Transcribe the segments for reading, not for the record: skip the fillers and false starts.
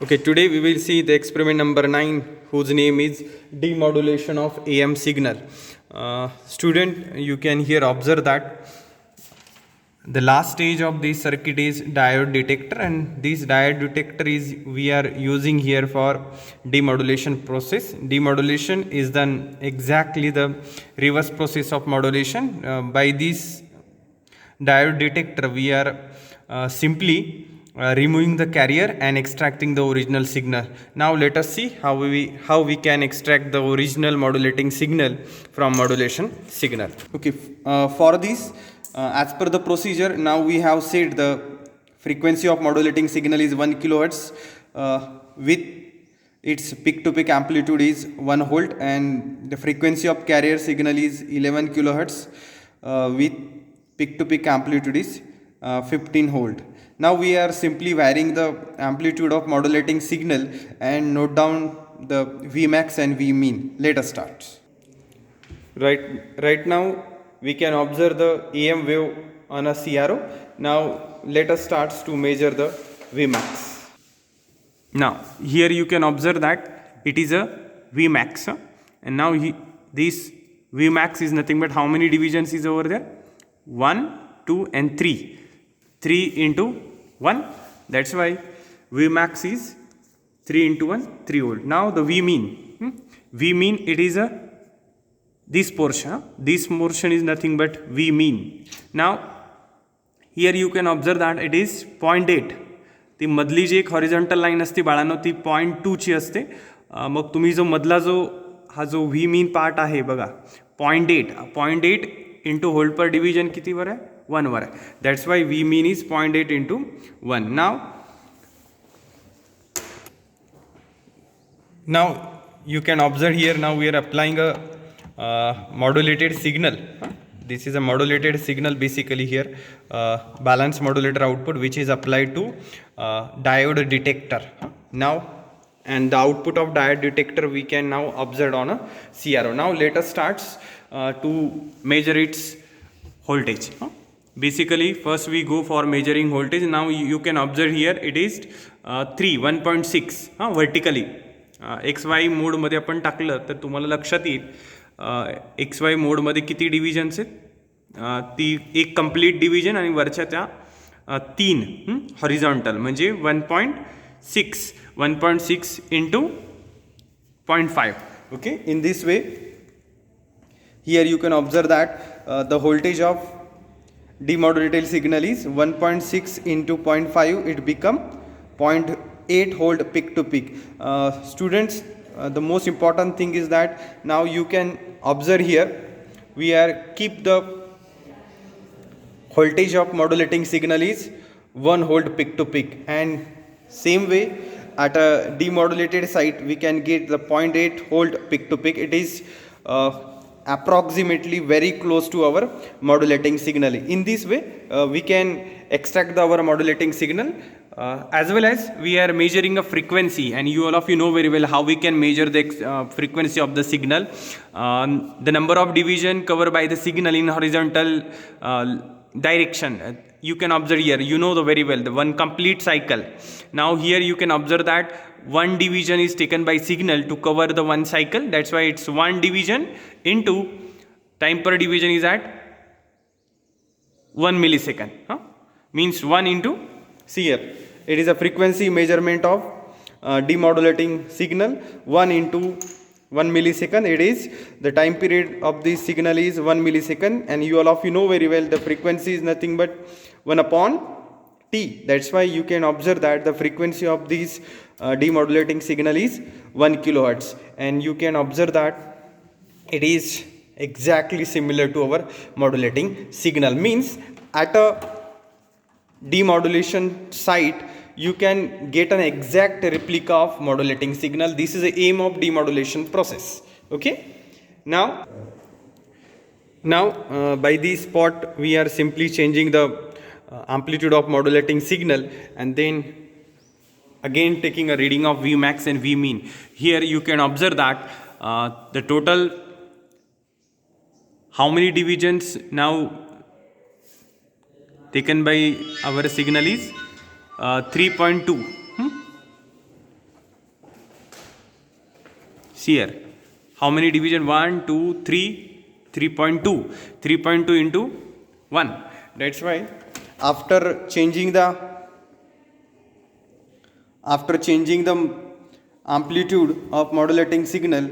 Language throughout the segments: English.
Okay, today we will see the experiment number 9, whose name is demodulation of AM signal. Student, you can here observe that the last stage of this circuit is diode detector, and this diode detector is we are using here for demodulation process. Demodulation is then exactly the reverse process of modulation. By this diode detector we are simply removing the carrier and extracting the original signal. Now let us see how we can extract the original modulating signal from modulation signal. Okay, for this, as per the procedure, now we have said the frequency of modulating signal is 1 kilohertz with its peak to peak amplitude is 1 volt, and the frequency of carrier signal is 11 kilohertz with peak to peak amplitude is 15 volt. Now we are simply varying the amplitude of modulating signal and note down the Vmax and Vmean. Let us start. Right now we can observe the AM wave on a CRO. Now let us start to measure the Vmax. Now here you can observe that it is a Vmax, and now this Vmax is nothing but how many divisions is over there? 1, 2 and 3. 3 into 1, that's why Vmax is 3 into 1, 3 volt. Now the Vmean, Vmean it is a this portion is nothing but Vmean. Now here you can observe that it is 0.8. ती मधली जी एक horizontal line असते बाळांनो ती 0.2 ची असते. मग तुम्ही जो मधला हा जो व्ही मीन पार्ट आहे बघा 0.8 इंटू होल्ड पर डिव्हिजन कितीवर आहे 1 वर आहे. That's Y V mean is 0.8 into 1. Now you can observe here, now we are applying a modulated signal. This is a modulated signal basically here, balance modulator output which is applied to diode detector. Now and the output of diode detector we can now observe on a CRO. Now let us start to measure its voltage. Basically first we go for measuring voltage. Now you can observe here it is 1.6 vertically. XY मोडमध्ये आपण टाकलं तर तुम्हाला लक्षात येईल XY मोडमध्ये किती divisions आहेत. ती एक कंप्लीट डिव्हिजन आणि वरच्या त्या 3 हॉरिझॉन्टल म्हणजे 1.6 into 0.5. Okay, in this way here you can observe that the voltage of demodulated signal is 1.6 into 0.5, it become 0.8 volt peak to peak. Students, the most important thing is that now you can observe here we are keep the voltage of modulating signal is 1 volt peak to peak, and same way at a demodulated site we can get the 0.8 volt peak to peak. It is approximately very close to our modulating signal. In this way we can extract our modulating signal, as well as we are measuring a frequency, and all of you know very well how we can measure the frequency of the signal. The number of division covered by the signal in horizontal direction, you can observe here, you know the very well the one complete cycle. Now here you can observe that one division is taken by signal to cover the one cycle. That's why it's one division into time per division is at 1 millisecond. Means 1 into, see here it is a frequency measurement of demodulating signal. 1 into 1 millisecond, it is the time period of this signal is 1 millisecond, and you all of you know very well the frequency is nothing but 1 upon t. That's why you can observe that the frequency of this demodulating signal is 1 kilohertz, and you can observe that it is exactly similar to our modulating signal. Means at a demodulation site you can get an exact replica of modulating signal. This is the aim of demodulation process. Okay, now by this spot we are simply changing the amplitude of modulating signal, and then again taking a reading of Vmax and Vmean. Here you can observe that the total how many divisions now taken by our signal is 3.2. See here, how many division? 1, 2, 3, 3.2. 3.2 into 1. That's why after changing the amplitude of modulating signal,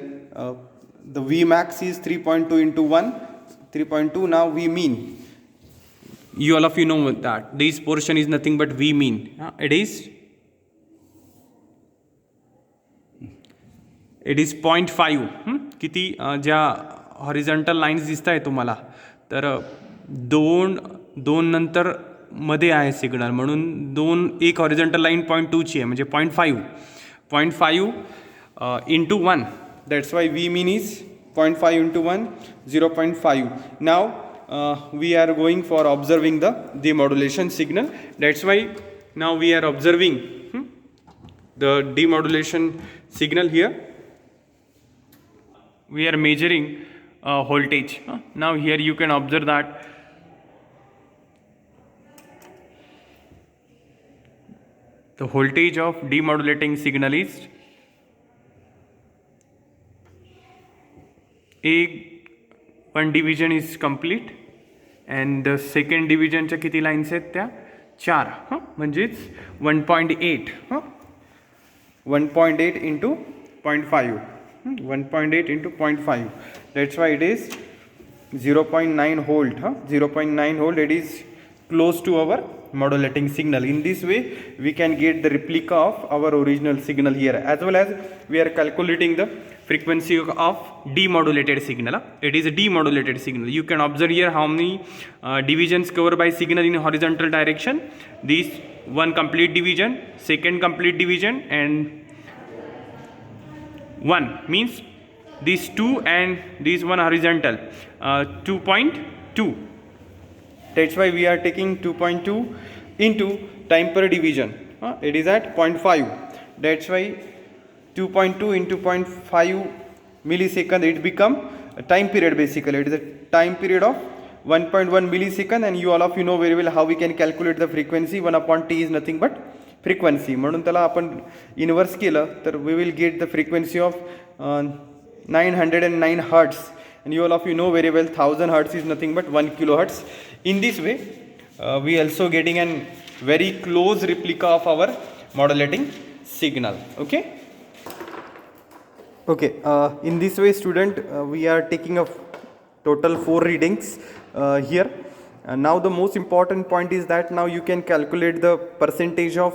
the V max is 3.2 into 1, 3.2. Now V mean, you all of you know that this portion is nothing but V mean. It is 0.5. किती ज्या horizontal lines दिसत आहे तुम्हाला, तर दोन नंतर मध्ये आहे सिग्नल, म्हणून एक हॉरिझॉन्टल लाईन 0.2ची आहे, म्हणजे 0.5 into 1. That's why V mean is 0.5 into 1, 0.5. Now we are going for observing the demodulation signal. That's why now we are observing the demodulation signal here. We are measuring voltage. Now here you can observe that the voltage of demodulating signal is one division is complete, and the second division च्या किती lines आहेत त्या 4, म्हणजेच 1.8. 1.8 into 0.5. 1.8 into 0.5. That's why it is 0.9 volt. 0.9 volt. It is close to our modulating signal. In this way, we can get the replica of our original signal here, as well as we are calculating the frequency of demodulated signal. It is a demodulated signal. You can observe here how many divisions covered by signal in horizontal direction. This one complete division, second complete division, and 1 means these 2 and this one horizontal, 2.2. That's why we are taking 2.2 into time per division. It is at 0.5. That's why 2.2 into 0.5 millisecond, it become a time period. Basically it is a time period of 1.1 millisecond, and you all of you know very well how we can calculate the frequency. 1 upon t is nothing but frequency. म्हणून त्याला आपण inverse केलं तर we will get the frequency of 909 hertz, and you all of you know very well 1000 hertz is nothing but 1 kilohertz. In this way we also getting an very close replica of our modulating signal. Okay, in this way student, we are taking a total 4 readings here. Now the most important point is that now you can calculate the percentage of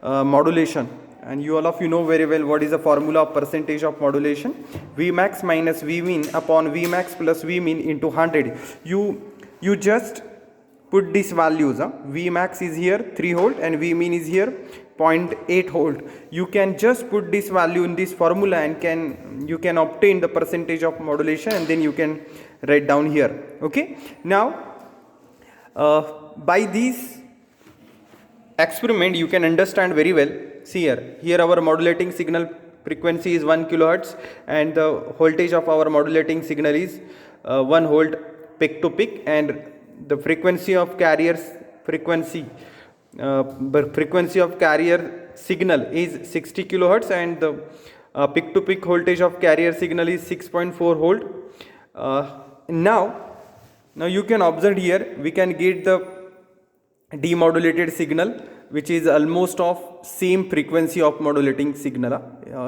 modulation, and you all of you know very well what is the formula of percentage of modulation. Vmax minus Vmean upon Vmax plus Vmean into 100. You just put these values. Vmax is here 3 volt and Vmean is here 0.8 volt. You can just put this value in this formula and you can obtain the percentage of modulation, and then you can write down here. Okay, now by this experiment you can understand very well. See here our modulating signal frequency is 1 kilohertz, and the voltage of our modulating signal is 1 volt peak to peak, and the frequency of carrier signal is 60 kilohertz, and the peak to peak voltage of carrier signal is 6.4 volt. Now you can observe here we can get the demodulated signal, which is almost of same frequency of modulating signal.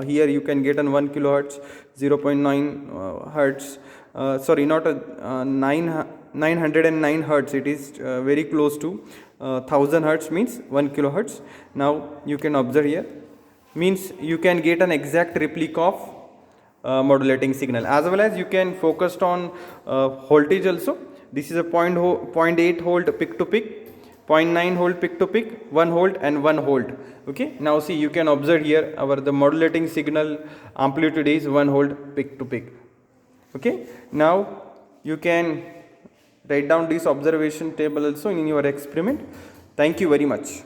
Here you can get an 1 kilohertz, 0.9 hertz, sorry, not 909 hertz. It is very close to 1000 hertz, means 1 kilohertz. Now you can observe here, means you can get an exact replica of modulating signal, as well as you can focus on voltage also. This is a 0.8 volt peak to peak, 0.9 volt peak to peak, 1 volt and 1 volt. Okay, now see you can observe here the modulating signal amplitude is 1 volt peak to peak. Okay, now you can write down this observation table also in your experiment. Thank you very much.